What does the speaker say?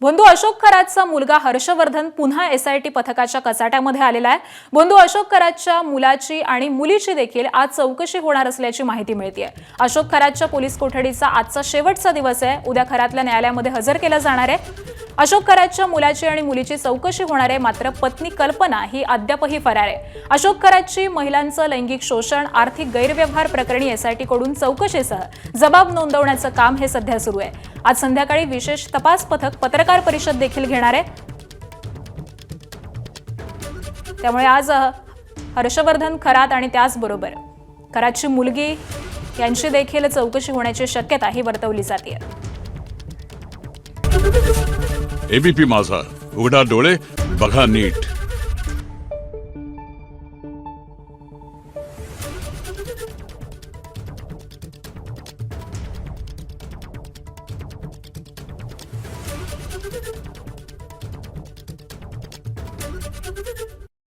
बंधू अशोक खरातचा मुलगा हर्षवर्धन पुन्हा एसआयटी पथकाच्या कचाट्यामध्ये आलेला आहे। बंधू अशोक खरातच्या मुलाची आणि मुलीची देखील आज चौकशी होणार असल्याची माहिती मिळते आहे। अशोक खरातच्या पोलीस कोठडीचा आजचा शेवटचा दिवस आहे। उद्या खरातल्या न्यायालयामध्ये हजर केलं जाणार आहे। अशोक खरातच्या मुलाची आणि मुलीची चौकशी होणार आहे, मात्र पत्नी कल्पना ही अद्यापही फरार आहे। अशोक खरातची महिलांचं लैंगिक शोषण, आर्थिक गैरव्यवहार प्रकरणी एसआयटी कडून चौकशीसह जबाब नोंदवण्याचं काम हे सध्या सुरू आहे। आज संध्याकाळी विशेष तपास पथक पत्रकार परिषद देखील घेणार आहे। त्यामुळे आज हर्षवर्धन खरात आणि त्याचबरोबर खरातची मुलगी यांची देखील चौकशी होण्याची शक्यता ही वर्तवली जाते। एबीपी माझा, उघडा डोळे बघा नीट।